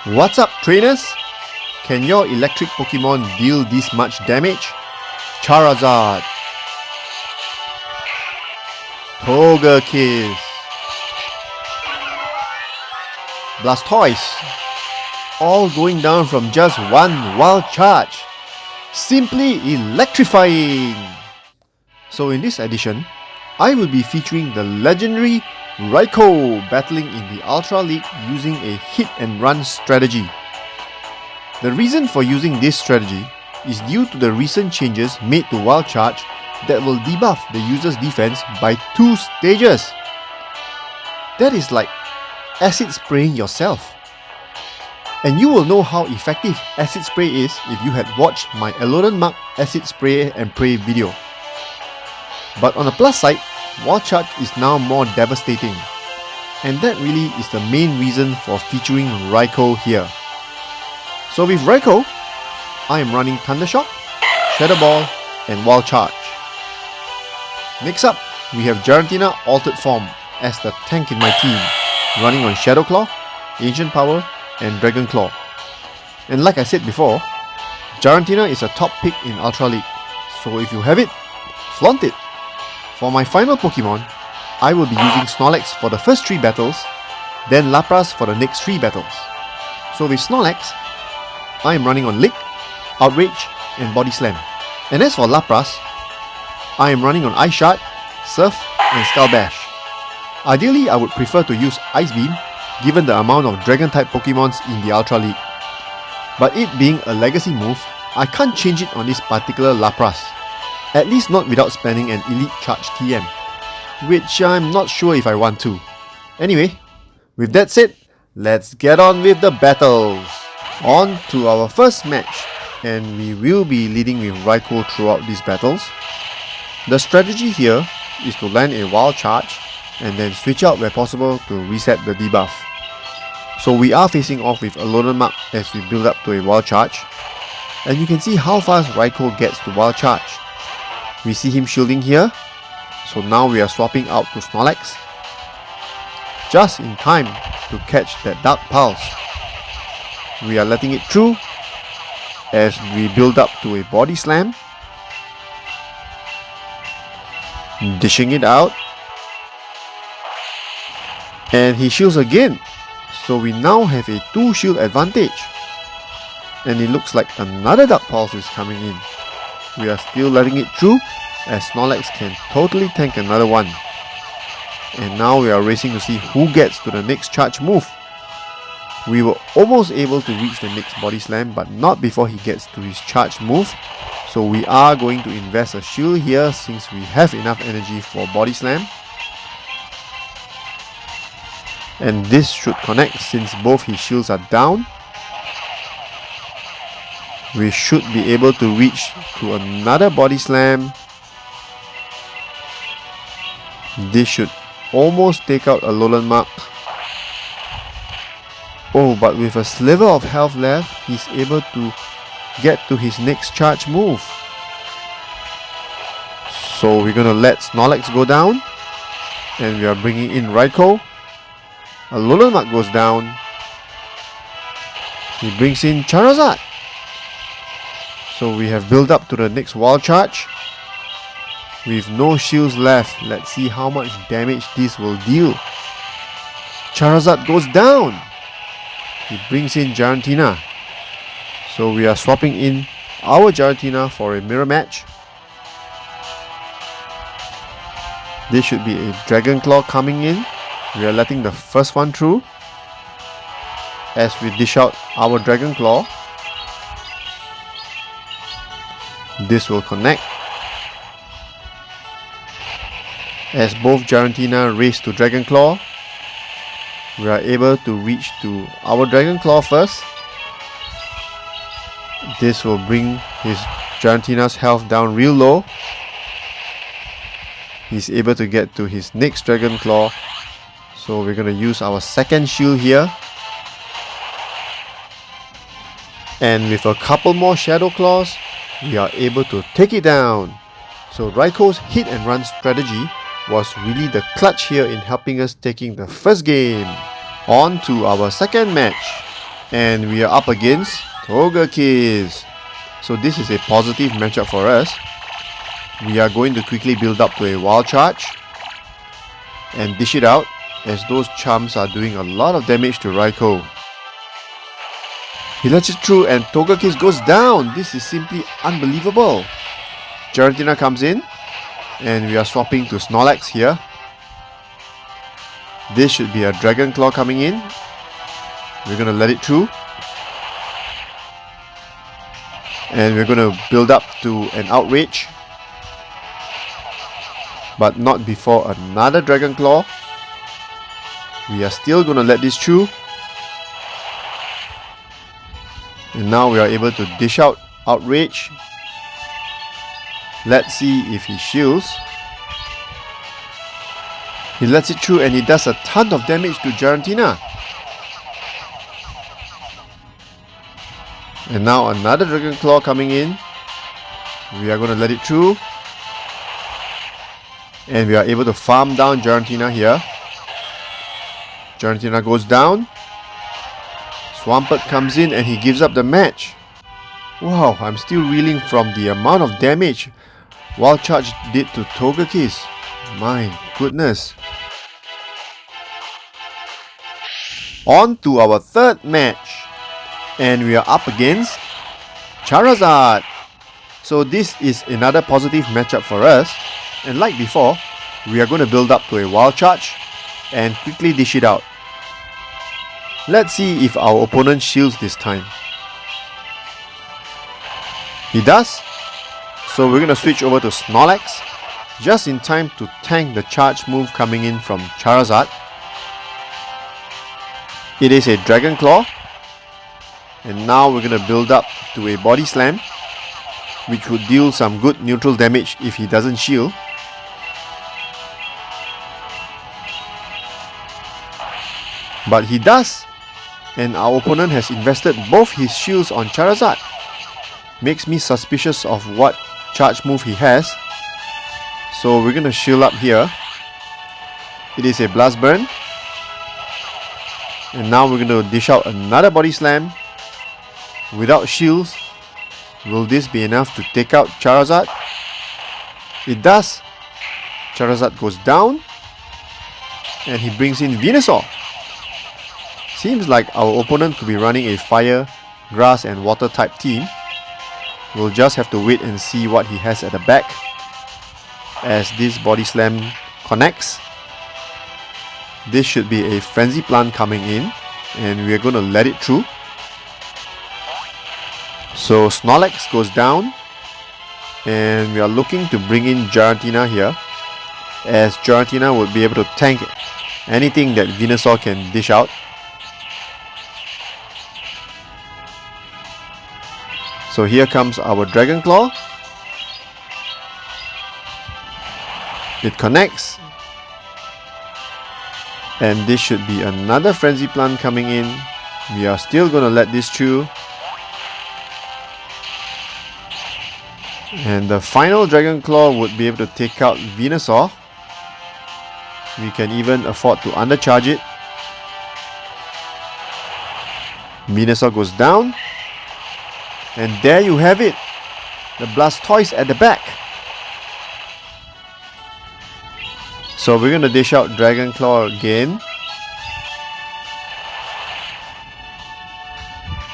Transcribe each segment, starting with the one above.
What's up, trainers? Can your electric Pokemon deal this much damage? Charizard, Togekiss, Blastoise, all going down from just one wild charge. Simply electrifying! So in this edition, I will be featuring the legendary Raikou battling in the Ultra League using a hit and run strategy. The reason for using this strategy is due to the recent changes made to Wild Charge that will debuff the user's defense by 2 stages. That is like acid spraying yourself. And you will know how effective acid spray is if you had watched my Alolan acid spray and pray video. But on the plus side, Wild Charge is now more devastating, and that really is the main reason for featuring Raikou here. So with Raikou, I am running Thunder Shock, Shadow Ball, and Wild Charge. Next up, we have Giratina Altered Form as the tank in my team, running on Shadow Claw, Ancient Power, and Dragon Claw. And like I said before, Giratina is a top pick in Ultra League, so if you have it, flaunt it! For my final Pokemon, I will be using Snorlax for the first 3 battles, then Lapras for the next 3 battles. So with Snorlax, I am running on Lick, Outrage, and Body Slam. And as for Lapras, I am running on Ice Shard, Surf, and Skull Bash. Ideally, I would prefer to use Ice Beam given the amount of Dragon-type Pokemons in the Ultra League. But it being a legacy move, I can't change it on this particular Lapras. At least not without spending an Elite Charge TM, which I'm not sure if I want to. Anyway, with that said, let's get on with the battles! On to our first match, and we will be leading with Raikou throughout these battles. The strategy here is to land a Wild Charge and then switch out where possible to reset the debuff. So we are facing off with Alolan as we build up to a Wild Charge, and you can see how fast Raikou gets to Wild Charge. We see him shielding here, so now we are swapping out to Snorlax, just in time to catch that Dark Pulse. We are letting it through as we build up to a Body Slam, dishing it out, and he shields again, so we now have a 2 shield advantage, and it looks like another Dark Pulse is coming in. We are still letting it through as Snorlax can totally tank another one. And now we are racing to see who gets to the next charge move. We were almost able to reach the next Body Slam, but not before he gets to his charge move. So we are going to invest a shield here since we have enough energy for Body Slam. And this should connect since both his shields are down. We should be able to reach to another Body Slam. This should almost take out Alolan. Oh, but with a sliver of health left, he's able to get to his next charge move. So we're gonna let Snorlax go down, and we are bringing in Raikou. Alolan goes down. He brings in Charizard. So we have built up to the next Wild Charge. With no shields left, let's see how much damage this will deal. Charizard goes down. He brings in Giratina. So we are swapping in our Giratina for a mirror match. This should be a Dragon Claw coming in. We are letting the first one through as we dish out our Dragon Claw. This will connect as both Giratina race to Dragon Claw. We are able to reach to our Dragon Claw first. This will bring his Giratina's health down real low. He's able to get to his next Dragon Claw. So we're going to use our second shield here. And with a couple more Shadow Claws, we are able to take it down. So Raikou's hit and run strategy was really the clutch here in helping us taking the first game. On to our second match. And we are up against Togekiss. So this is a positive matchup for us. We are going to quickly build up to a wild charge and dish it out, as those charms are doing a lot of damage to Raikou. He lets it through and Togekiss goes down. This is simply unbelievable. Giratina comes in and we are swapping to Snorlax here. This should be a Dragon Claw coming in. We're going to let it through. And we're going to build up to an Outrage. But not before another Dragon Claw. We are still going to let this through. And now we are able to dish out Outrage. Let's see if he shields. He lets it through and he does a ton of damage to Giratina. And now another Dragon Claw coming in. We are going to let it through. And we are able to farm down Giratina here. Giratina goes down. Swampert comes in and he gives up the match. Wow, I'm still reeling from the amount of damage Wild Charge did to Togekiss. My goodness. On to our third match. And we are up against Charizard. So this is another positive matchup for us. And like before, we are going to build up to a wild charge and quickly dish it out. Let's see if our opponent shields this time. He does. So we're going to switch over to Snorlax, just in time to tank the charge move coming in from Charizard. It is a Dragon Claw. And now we're going to build up to a Body Slam, which would deal some good neutral damage if he doesn't shield. But he does. And our opponent has invested both his shields on Charizard. Makes me suspicious of what charge move he has. So we're going to shield up here. It is a Blast Burn. And now we're going to dish out another Body Slam. Without shields, will this be enough to take out Charizard? It does. Charizard goes down. And he brings in Venusaur. Seems like our opponent could be running a fire, grass and water type team. We'll just have to wait and see what he has at the back as this Body Slam connects. This should be a Frenzy Plant coming in and we're going to let it through. So Snorlax goes down and we are looking to bring in Giratina here, as Giratina would be able to tank anything that Venusaur can dish out. So here comes our Dragon Claw. It connects. And this should be another Frenzy Plant coming in. We are still going to let this through. And the final Dragon Claw would be able to take out Venusaur. We can even afford to undercharge it. Venusaur goes down. And there you have it. The Blastoise at the back. So we're going to dish out Dragon Claw again.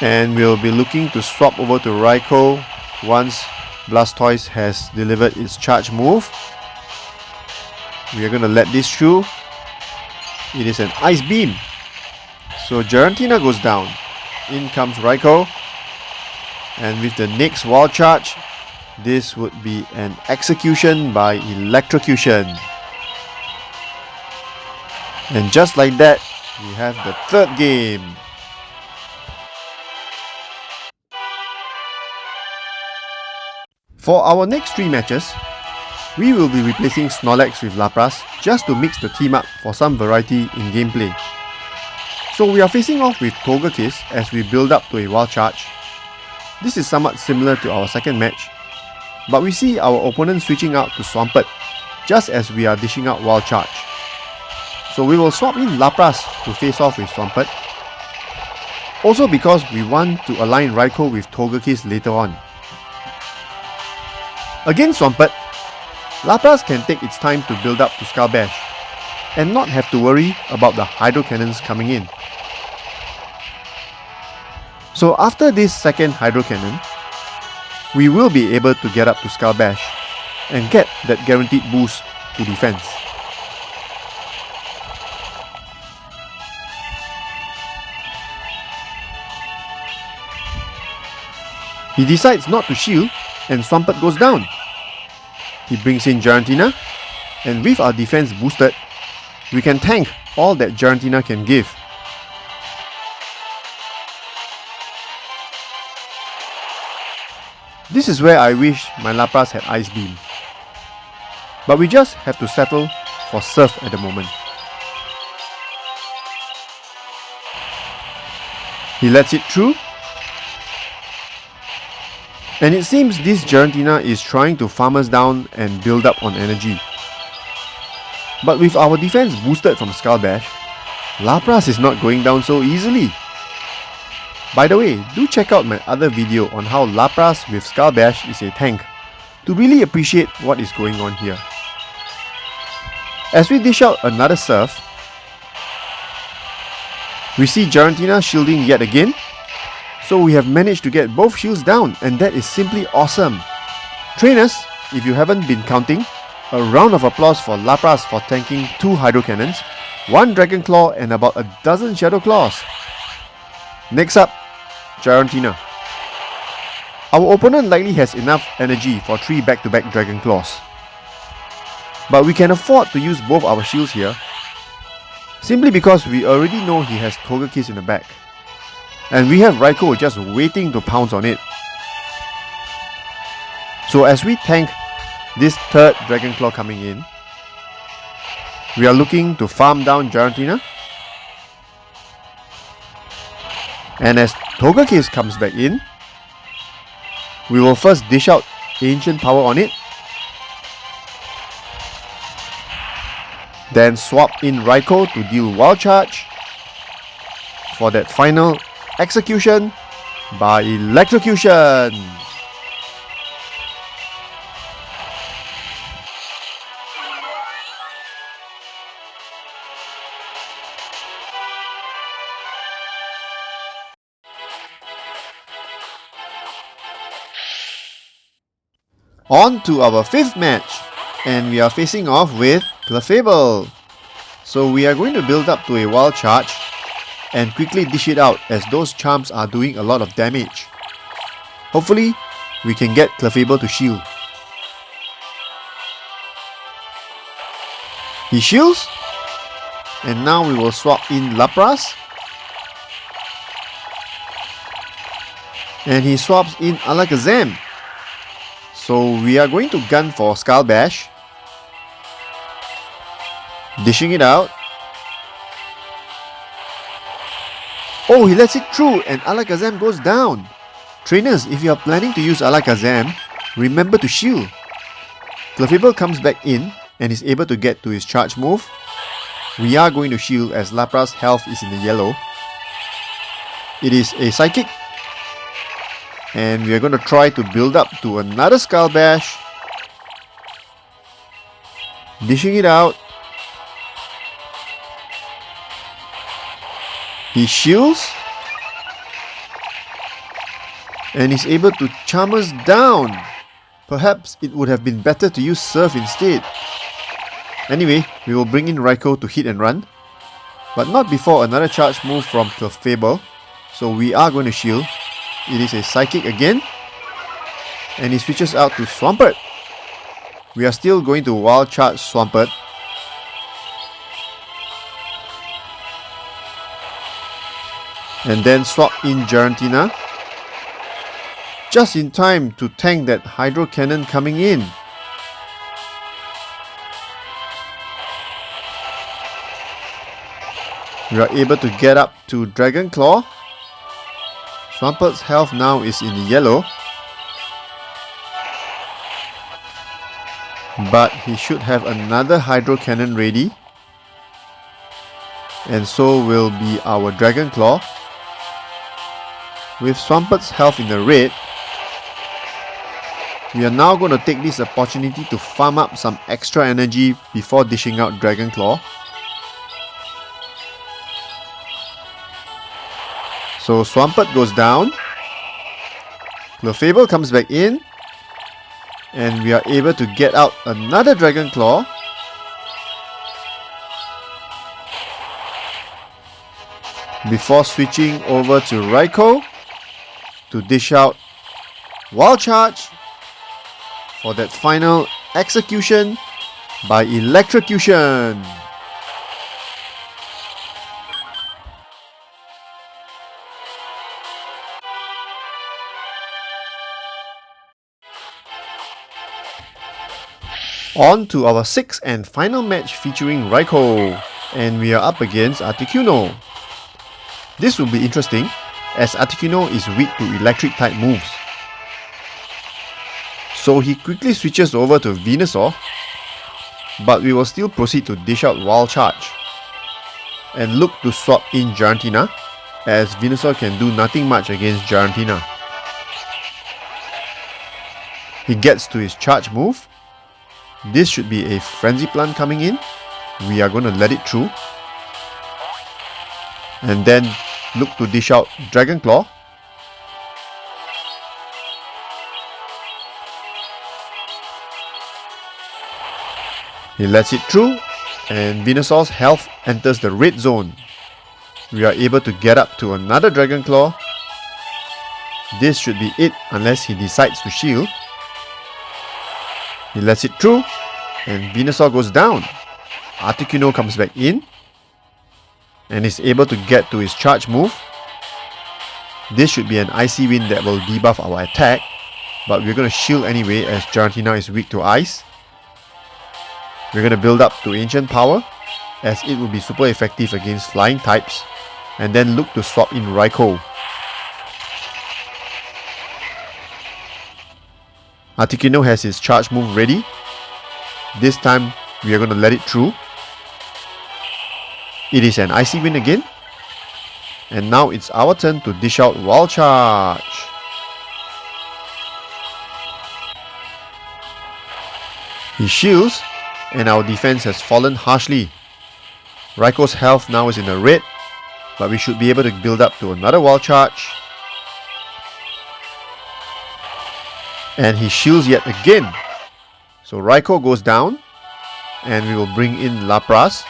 And we'll be looking to swap over to Raikou once Blastoise has delivered its charge move. We are going to let this through. It is an Ice Beam. So Giratina goes down. In comes Raikou. And with the next Wild Charge, this would be an Execution by Electrocution. And just like that, we have the third game. For our next 3 matches, we will be replacing Snorlax with Lapras just to mix the team up for some variety in gameplay. So we are facing off with Togekiss as we build up to a Wild Charge. This is somewhat similar to our second match, but we see our opponent switching out to Swampert just as we are dishing out Wild Charge. So we will swap in Lapras to face off with Swampert. Also because we want to align Raikou with Togekiss later on. Against Swampert, Lapras can take its time to build up to Skull Bash and not have to worry about the Hydro Cannons coming in. So after this second Hydro Cannon, we will be able to get up to Skull Bash and get that guaranteed boost to defense. He decides not to shield and Swampert goes down. He brings in Giratina, and with our defense boosted, we can tank all that Giratina can give. This is where I wish my Lapras had Ice Beam. But we just have to settle for Surf at the moment. He lets it through. And it seems this Giratina is trying to farm us down and build up on energy. But with our defense boosted from Skull Bash, Lapras is not going down so easily. By the way, do check out my other video on how Lapras with Skull Bash is a tank to really appreciate what is going on here. As we dish out another Surf, we see Giratina shielding yet again. So we have managed to get both shields down, and that is simply awesome. Trainers, if you haven't been counting, a round of applause for Lapras for tanking 2 Hydro Cannons, 1 Dragon Claw and about a dozen Shadow Claws. Next up, Giratina. Our opponent likely has enough energy for 3 back-to-back Dragon Claws. But we can afford to use both our shields here, simply because we already know he has Togekiss in the back. And we have Raikou just waiting to pounce on it. So as we tank this third Dragon Claw coming in, we are looking to farm down Giratina. And as Togekiss comes back in, we will first dish out Ancient Power on it. Then swap in Raikou to deal Wild Charge for that final execution by electrocution. On to our 5th match, and we are facing off with Clefable. So we are going to build up to a Wild Charge and quickly dish it out as those charms are doing a lot of damage. Hopefully, we can get Clefable to shield. He shields, and now we will swap in Lapras. And he swaps in Alakazam. So we are going to gun for Skull Bash. Dishing it out. Oh, he lets it through and Alakazam goes down. Trainers, if you are planning to use Alakazam, remember to shield. Clefable comes back in and is able to get to his charge move. We are going to shield as Lapras' health is in the yellow. It is a Psychic. And we are going to try to build up to another Skull Bash. Dishing it out. He shields. And is able to charm us down. Perhaps it would have been better to use Surf instead. Anyway, we will bring in Raikou to hit and run. But not before another charge move from Clefable. So we are going to shield. It is a Psychic again. And he switches out to Swampert. We are still going to Wild Charge Swampert. And then swap in Giratina. Just in time to tank that Hydro Cannon coming in. We are able to get up to Dragon Claw. Swampert's health now is in the yellow. But he should have another Hydro Cannon ready. And so will be our Dragon Claw. With Swampert health in the red, we are now going to take this opportunity to farm up some extra energy before dishing out Dragon Claw. So Swampert goes down, Clefable comes back in, and we are able to get out another Dragon Claw. Before switching over to Raikou to dish out Wild Charge for that final execution by electrocution. On to our 6th and final match featuring Raikou, and we are up against Articuno. This will be interesting as Articuno is weak to electric type moves. So he quickly switches over to Venusaur, but we will still proceed to dish out Wild Charge and look to swap in Giratina, as Venusaur can do nothing much against Giratina. He gets to his charge move. This should be a Frenzy Plant coming in. We are going to let it through. And then look to dish out Dragon Claw. He lets it through, and Venusaur's health enters the red zone. We are able to get up to another Dragon Claw. This should be it unless he decides to shield. He lets it through, and Venusaur goes down. Articuno comes back in and is able to get to his charge move. This should be an Icy Wind that will debuff our attack, but we're going to shield anyway as Giratina is weak to ice. We're going to build up to Ancient Power, as it will be super effective against flying types, and then look to swap in Raikou. Articuno has his charge move ready. This time we are going to let it through. It is an Icy Wind again. And now it's our turn to dish out Wild Charge. He shields, and our defense has fallen harshly. Raikou's health now is in the red, but we should be able to build up to another Wild Charge. And he shields yet again. So Raikou goes down, and we will bring in Lapras.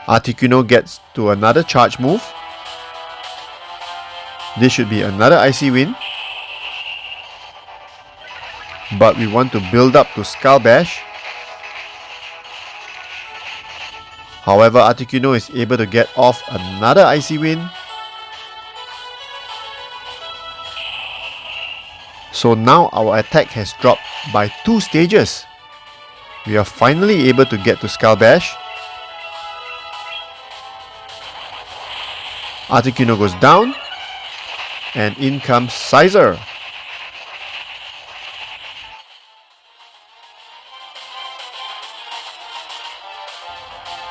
Articuno gets to another charge move. This should be another Icy Wind, but we want to build up to Skull Bash. However, Articuno is able to get off another Icy Wind. So now our attack has dropped by 2 stages. We are finally able to get to Skull Bash. Articuno goes down, and in comes Scizor.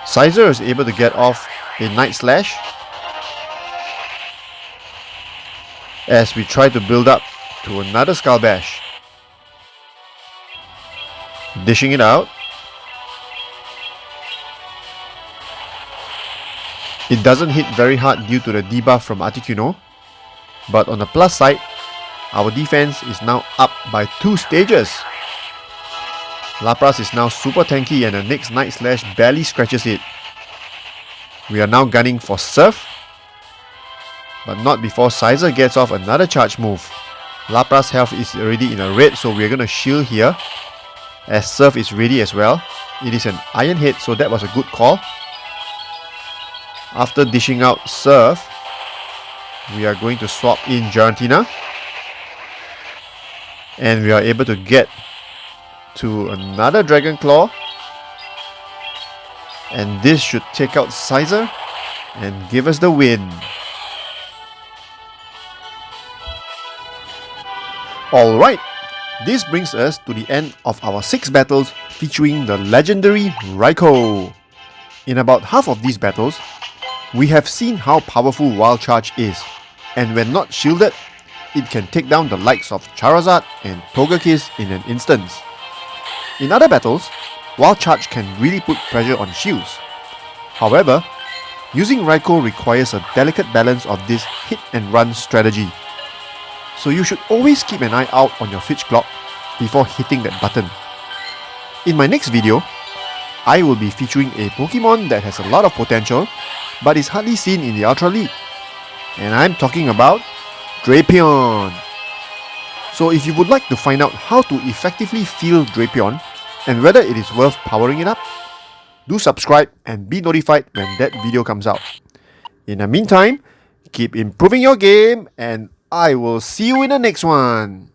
Scizor is able to get off a Night Slash as we try to build up to another Skull Bash. Dishing it out. It doesn't hit very hard due to the debuff from Articuno, but on the plus side, our defense is now up by 2 stages. Lapras is now super tanky, and the next Night Slash barely scratches it. We are now gunning for Surf, but not before Scizor gets off another charge move. Lapras' health is already in a red, so we are going to shield here, as Surf is ready as well. It is an Iron Head, so that was a good call. After dishing out Surf, we are going to swap in Giratina, and we are able to get to another Dragon Claw, and this should take out Scizor and give us the win. Alright, this brings us to the end of our 6 battles featuring the legendary Raikou. In about half of these battles, We have seen how powerful Wild Charge is, and when not shielded, it can take down the likes of Charizard and Togekiss in an instant. In other battles, Wild Charge can really put pressure on shields. However, using Raikou requires a delicate balance of this hit and run strategy. So you should always keep an eye out on your switch clock before hitting that button. In my next video, I will be featuring a Pokemon that has a lot of potential but is hardly seen in the Ultra League. And I'm talking about Drapion. So if you would like to find out how to effectively field Drapion and whether it is worth powering it up, do subscribe and be notified when that video comes out. In the meantime, keep improving your game and I will see you in the next one.